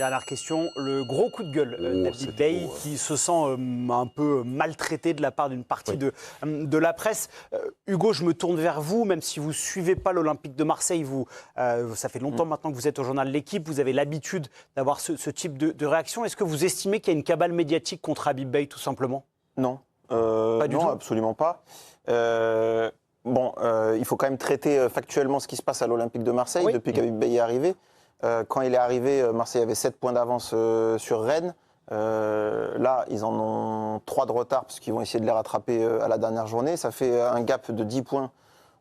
Dernière question, le gros coup de gueule d'Habib Beye qui se sent un peu maltraité de la part d'une partie de la presse. Hugo, je me tourne vers vous, même si vous ne suivez pas l'Olympique de Marseille, ça fait longtemps maintenant que vous êtes au journal L'Équipe, vous avez l'habitude d'avoir ce type de réaction. Est-ce que vous estimez qu'il y a une cabale médiatique contre Habib Beye, tout simplement? Non, Pas du tout. absolument pas. Il faut quand même traiter factuellement ce qui se passe à l'Olympique de Marseille depuis qu'Habib Beye est arrivé. Quand il est arrivé, Marseille avait 7 points d'avance sur Rennes. Là, ils en ont 3 de retard parce qu'ils vont essayer de les rattraper à la dernière journée. Ça fait un gap de 10 points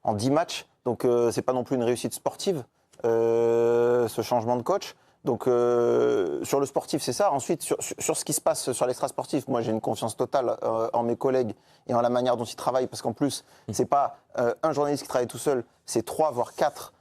en 10 matchs. Donc, c'est pas non plus une réussite sportive, ce changement de coach. Donc, sur le sportif, c'est ça. Ensuite, sur ce qui se passe sur l'extra-sportif, moi, j'ai une confiance totale en mes collègues et en la manière dont ils travaillent. Parce qu'en plus, c'est pas un journaliste qui travaille tout seul, c'est 3 voire 4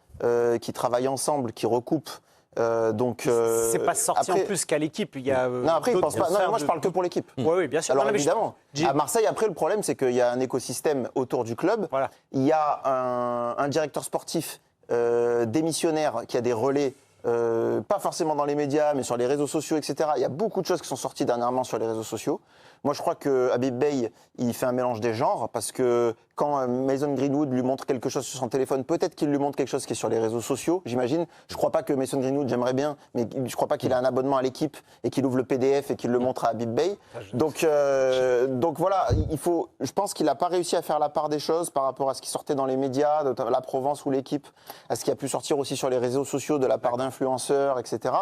qui travaillent ensemble, qui recoupent. C'est pas sorti après, en plus qu'à l'équipe. Il y a, non, après, ils pensent pas. Non, moi, je parle que pour l'équipe. Oui, bien sûr. Alors, non, évidemment, à Marseille, après, le problème, c'est qu'il y a un écosystème autour du club. Voilà. Il y a un directeur sportif démissionnaire qui a des relais, pas forcément dans les médias, mais sur les réseaux sociaux, etc. Il y a beaucoup de choses qui sont sorties dernièrement sur les réseaux sociaux. Moi, je crois que Habib Beye, il fait un mélange des genres, parce que quand Mason Greenwood lui montre quelque chose sur son téléphone, peut-être qu'il lui montre quelque chose qui est sur les réseaux sociaux, j'imagine. Je ne crois pas que Mason Greenwood, j'aimerais bien, mais je ne crois pas qu'il a un abonnement à l'équipe et qu'il ouvre le PDF et qu'il le montre à Habib Beye. Donc voilà, je pense qu'il n'a pas réussi à faire la part des choses par rapport à ce qui sortait dans les médias, de la Provence ou l'équipe, à ce qui a pu sortir aussi sur les réseaux sociaux de la part d'influenceurs, etc.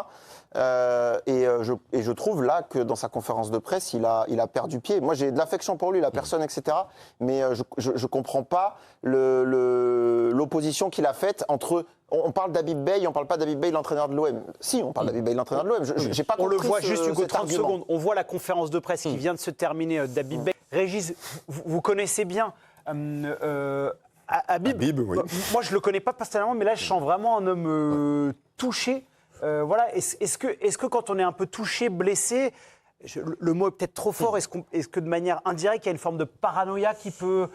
Je trouve là que dans sa conférence de presse, il a perdu pied. Moi, j'ai de l'affection pour lui, la personne, etc. Mais je comprends pas l'opposition qu'il a faite entre. On parle d'Habib Beye, on parle pas d'Habib Beye, l'entraîneur de l'OM. Si, on parle d'Habib Beye, l'entraîneur de l'OM. J'ai pas compris. On le voit juste, Hugo, 30 argument. secondes. On voit la conférence de presse qui vient de se terminer d'Habib Beye. Régis, vous connaissez bien Habib. Oui. Moi, je le connais pas personnellement, mais là, je sens vraiment un homme touché. Voilà. Est-ce que quand on est un peu touché, blessé, le mot est peut-être trop fort, est-ce que de manière indirecte, il y a une forme de paranoïa qui peut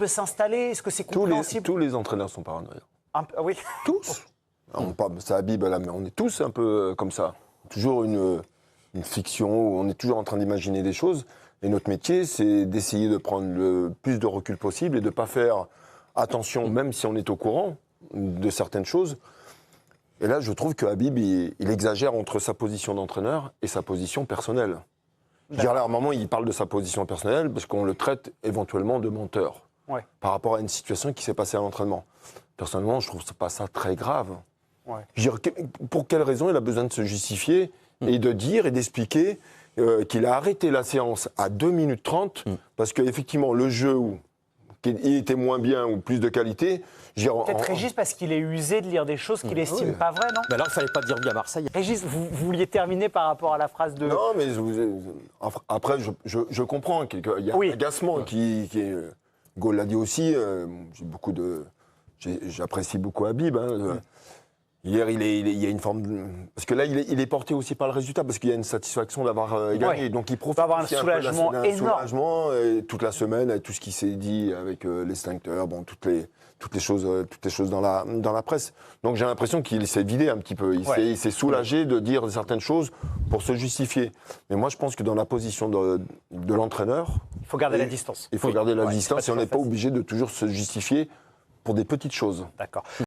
s'installer? Est-ce que c'est compréhensible? Tous les entraîneurs sont paranoïaques. Oui. Tous. C'est Habib, là, mais on est tous un peu comme ça. Toujours une fiction, où on est toujours en train d'imaginer des choses. Et notre métier, c'est d'essayer de prendre le plus de recul possible et de ne pas faire attention, même si on est au courant de certaines choses. Et là, je trouve que Habib, il exagère entre sa position d'entraîneur et sa position personnelle. Je dirais, à un moment, il parle de sa position personnelle parce qu'on le traite éventuellement de menteur par rapport à une situation qui s'est passée à l'entraînement. Personnellement, je trouve pas ça très grave. Je dirais, pour quelle raison il a besoin de se justifier et de dire et d'expliquer qu'il a arrêté la séance à 2 minutes 30 parce qu'effectivement, le jeu il était moins bien ou plus de qualité. Peut-être Régis, parce qu'il est usé de lire des choses qu'il estime pas vraies, non? Mais alors, il ne fallait pas dire oui à Marseille. Régis, vous vouliez terminer par rapport à la phrase de... Non, mais après, je comprends. Il y a un agacement qui est... Hugo l'a dit aussi, j'apprécie beaucoup Habib. Hier, il y a une forme de... Parce que là, il est porté aussi par le résultat, parce qu'il y a une satisfaction d'avoir gagné. Donc, il profite avoir un soulagement énorme. Toute la semaine, avec tout ce qui s'est dit avec l'extincteur, toutes les choses dans la presse. Donc, j'ai l'impression qu'il s'est vidé un petit peu. Il s'est soulagé de dire certaines choses pour se justifier. Mais moi, je pense que dans la position de l'entraîneur... Il faut garder la distance. Il faut garder la distance et on n'est pas obligé de toujours se justifier pour des petites choses. D'accord.